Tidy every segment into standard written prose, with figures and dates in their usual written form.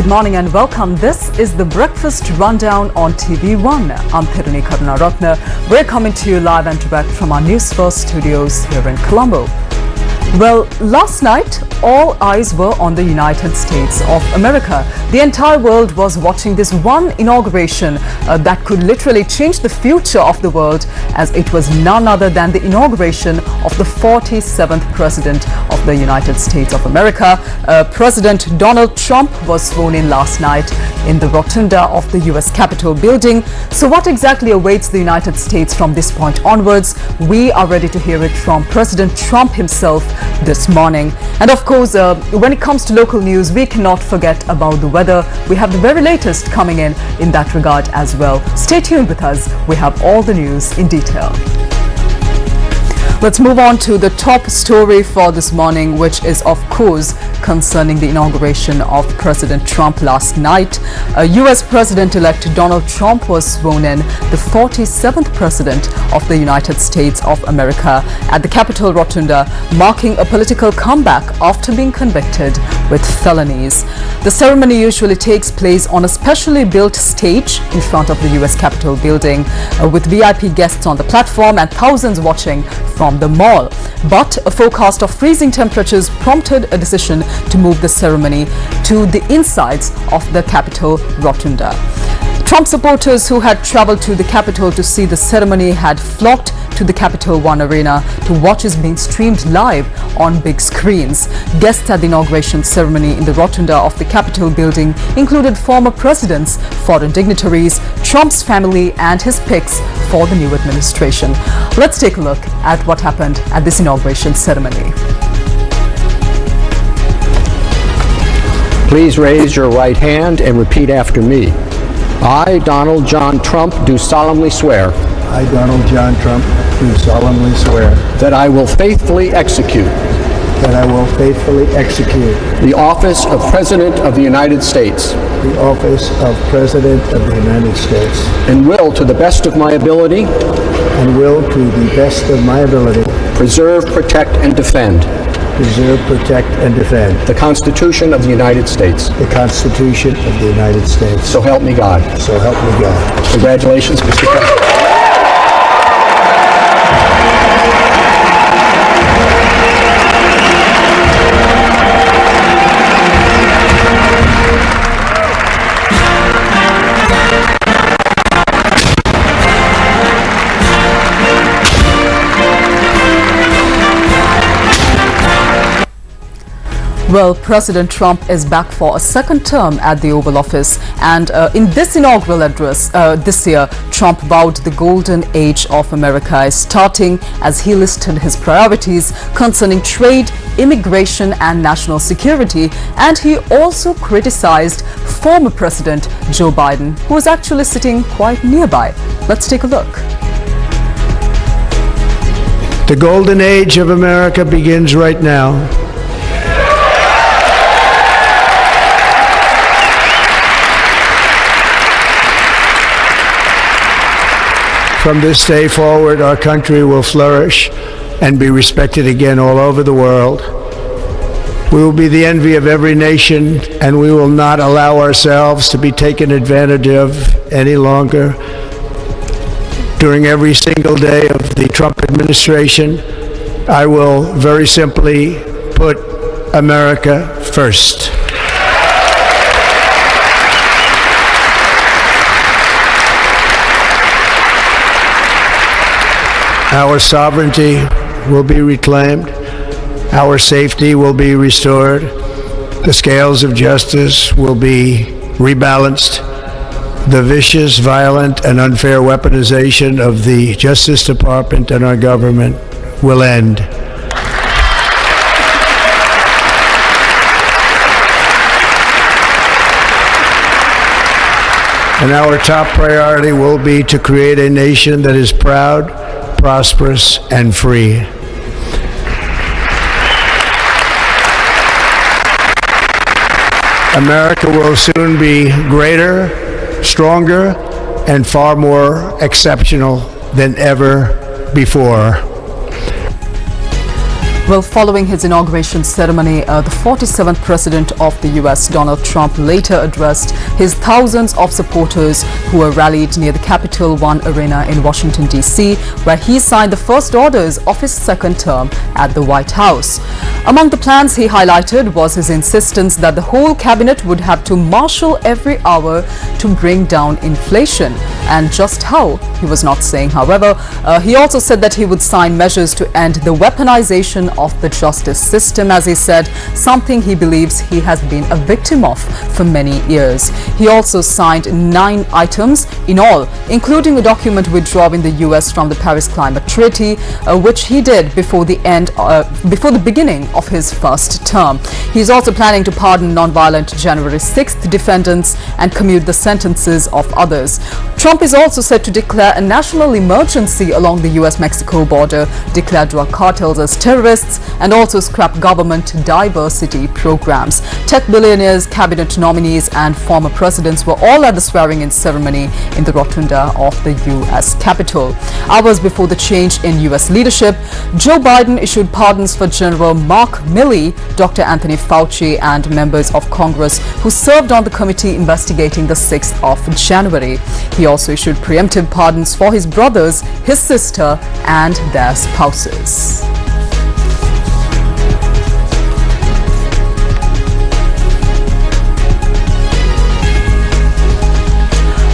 morning and welcome. This is the Breakfast Rundown on TV1. I'm Therunee Karunaratne. We're coming to you live and direct from our Newsfirst studios here in Colombo. Well, last night, all eyes were on the United States of America. The entire world was watching this one inauguration that could literally change the future of the world, as it was none other than the inauguration of the 47th President of the United States of America. President Donald Trump was sworn in last night in the rotunda of the US Capitol building. So what exactly awaits the United States from this point onwards? We are ready to hear it from President Trump himself this morning. And of course, when it comes to local news, we cannot forget about the weather. We have the very latest coming in that regard as well. Stay tuned with us. We have all the news in detail. Let's move on to the top story for this morning, which is, of course, concerning the inauguration of President Trump last night. US President-elect Donald Trump was sworn in, the 47th President of the United States of America, at the Capitol Rotunda, marking a political comeback after being convicted with felonies. The ceremony usually takes place on a specially built stage in front of the US Capitol building, with VIP guests on the platform and thousands watching from the mall. But a forecast of freezing temperatures prompted a decision to move the ceremony to the insides of the Capitol Rotunda. Trump supporters who had traveled to the Capitol to see the ceremony had flocked to the Capital One Arena to watch it being streamed live on big screens. Guests at the inauguration ceremony in the rotunda of the Capitol building included former presidents, foreign dignitaries, Trump's family and his picks for the new administration. Let's take a look at what happened at this inauguration ceremony. Please raise your right hand and repeat after me. I, Donald John Trump, do solemnly swear. I, Donald John Trump, do solemnly swear. That I will faithfully execute. That I will faithfully execute. The office of President of the United States. The office of President of the United States. And will, to the best of my ability. And will, to the best of my ability. Preserve, protect, and defend. Preserve, protect, and defend. The Constitution of the United States. The Constitution of the United States. So help me God. So help me God. Congratulations, Mr. President. Well, President Trump is back for a second term at the Oval Office, and in this inaugural address this year, Trump vowed the golden age of America is starting, as he listed his priorities concerning trade, immigration and national security, and he also criticized former President Joe Biden, who is actually sitting quite nearby. Let's take a look. The golden age of America begins right now. From this day forward, our country will flourish and be respected again all over the world. We will be the envy of every nation, and we will not allow ourselves to be taken advantage of any longer. During every single day of the Trump administration, I will very simply put America first. Our sovereignty will be reclaimed. Our safety will be restored. The scales of justice will be rebalanced. The vicious, violent, and unfair weaponization of the Justice Department and our government will end. And our top priority will be to create a nation that is proud, prosperous, and free. America will soon be greater, stronger, and far more exceptional than ever before. Well, following his inauguration ceremony, the 47th president of the US, Donald Trump, later addressed his thousands of supporters who were rallied near the Capital One Arena in Washington, D.C., where he signed the first orders of his second term at the White House. Among the plans he highlighted was his insistence that the whole cabinet would have to marshal every hour to bring down inflation. And just how, he was not saying. However, he also said that he would sign measures to end the weaponization of the justice system, as he said, something he believes he has been a victim of for many years. He also signed 9 items in all, including a document withdrawing the US from the Paris Climate Treaty, which he did before the beginning of his first term. He is also planning to pardon non-violent January 6th defendants and commute the sentences of others. Trump is also set to declare a national emergency along the US-Mexico border, declare drug cartels as terrorists, and also scrap government diversity programs. Tech billionaires, cabinet nominees, and former presidents were all at the swearing-in ceremony in the rotunda of the US Capitol. Hours before the change in US leadership, Joe Biden issued pardons for General Mark Milley, Dr. Anthony Fauci, and members of Congress who served on the committee investigating the 6th of January. He also issued preemptive pardons for his brothers, his sister, and their spouses.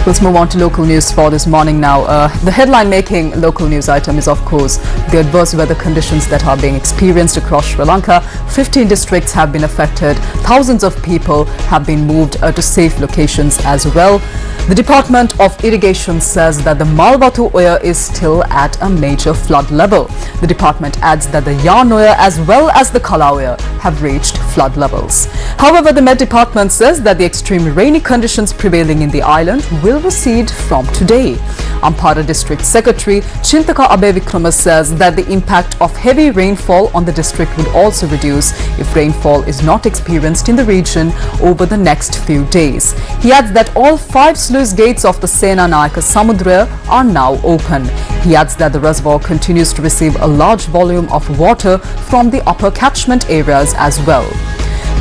Let's move on to local news for this morning now. The headline-making local news item is, of course, the adverse weather conditions that are being experienced across Sri Lanka. 15 districts have been affected. Thousands of people have been moved to safe locations as well. The Department of Irrigation says that the Malbatu Oya is still at a major flood level. The department adds that the Yarn Oya as well as the Kala Oya have reached flood levels. However, the Met Department says that the extreme rainy conditions prevailing in the island will recede from today. Ampara District Secretary Chintaka Abevikrama says that the impact of heavy rainfall on the district would also reduce if rainfall is not experienced in the region over the next few days. He adds that all 5 sluice gates of the Senanayaka Samudra are now open. He adds that the reservoir continues to receive a large volume of water from the upper catchment areas as well.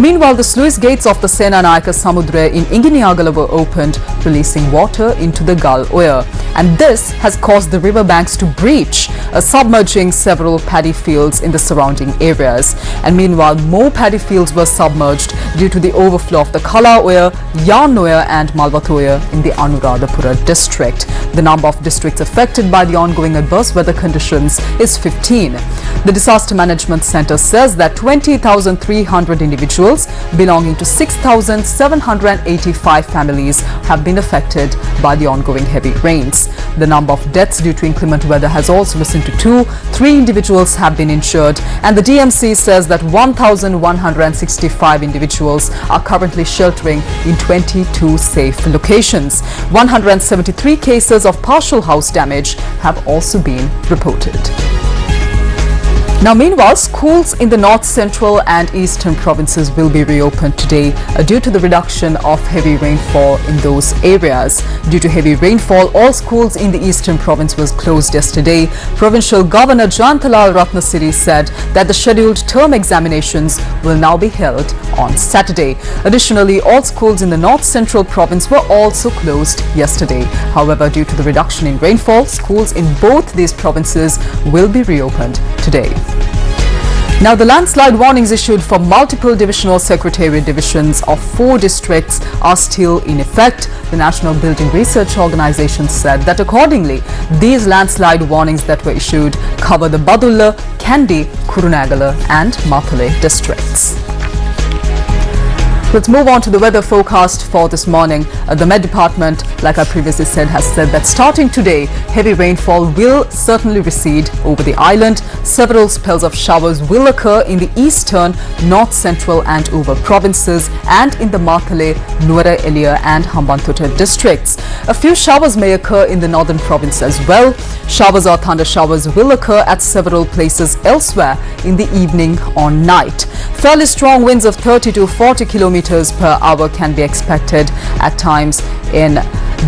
Meanwhile, the sluice gates of the Senanayaka Samudra in Inginiagala were opened, releasing water into the Gal Oya. And this has caused the riverbanks to breach, submerging several paddy fields in the surrounding areas. And meanwhile, more paddy fields were submerged due to the overflow of the Kala Oya, Yarn Oya and Malbatu Oya in the Anuradhapura district. The number of districts affected by the ongoing adverse weather conditions is 15. The Disaster Management Center says that 20,300 individuals belonging to 6,785 families have been affected by the ongoing heavy rains. The number of deaths due to inclement weather has also risen to 2. 3 individuals have been injured, and the DMC says that 1,165 individuals are currently sheltering in 22 safe locations. 173 cases of partial house damage have also been reported. Now, meanwhile, schools in the north, central and eastern provinces will be reopened today due to the reduction of heavy rainfall in those areas. Due to heavy rainfall, all schools in the eastern province was closed yesterday. Provincial Governor Jayantalal Ratnasiri said that the scheduled term examinations will now be held on Saturday. Additionally, all schools in the north central province were also closed yesterday. However, due to the reduction in rainfall, schools in both these provinces will be reopened today. Now, the landslide warnings issued for multiple divisional secretariat divisions of 4 districts are still in effect. The National Building Research Organization said that accordingly, these landslide warnings that were issued cover the Badulla, Kandy, Kurunegala and Mathale districts. Let's move on to the weather forecast for this morning. The Met Department, like I previously said, has said that starting today, heavy rainfall will certainly recede over the island. Several spells of showers will occur in the eastern, north central and over provinces and in the Mathale, Nuwara Eliya and Hambantota districts. A few showers may occur in the northern province as well. Showers or thunder showers will occur at several places elsewhere in the evening or night. Fairly strong winds of 30 to 40 kilometers per hour can be expected at times in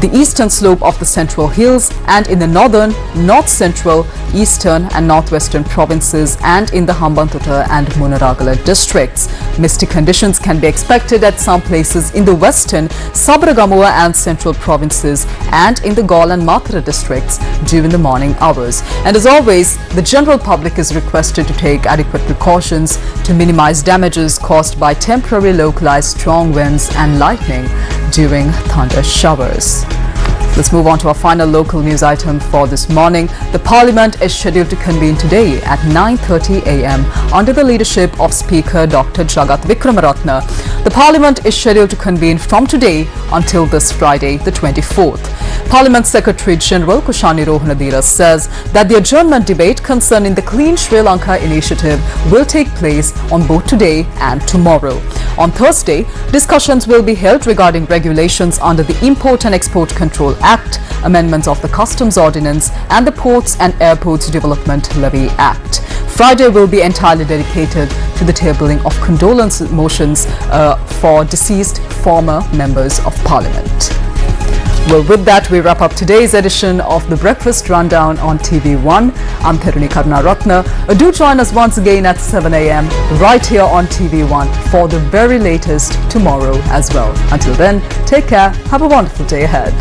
the eastern slope of the Central Hills and in the northern, north central, eastern and northwestern provinces and in the Hambantota and Munaragala districts. Misty conditions can be expected at some places in the western, Sabaragamuwa and central provinces and in the Gaul and Mathura districts during the morning hours. And as always, the general public is requested to take adequate precautions to minimize damages caused by temporary localized strong winds and lightning during thunder showers. Let's move on to our final local news item for this morning. The Parliament is scheduled to convene today at 9:30 a.m. under the leadership of Speaker Dr. Jagat Vikramaratne. The Parliament is scheduled to convene from today until this Friday, the 24th. Parliament Secretary General Kushani Rohanadira says that the adjournment debate concerning the Clean Sri Lanka initiative will take place on both today and tomorrow. On Thursday, discussions will be held regarding regulations under the Import and Export Control Act, amendments of the Customs Ordinance and the Ports and Airports Development Levy Act. Friday will be entirely dedicated to the tabling of condolence motions for deceased former members of Parliament. Well, with that, we wrap up today's edition of the Breakfast Rundown on TV1. I'm Therunee Karunaratne. Do join us once again at 7 a.m. right here on TV1 for the very latest tomorrow as well. Until then, take care. Have a wonderful day ahead.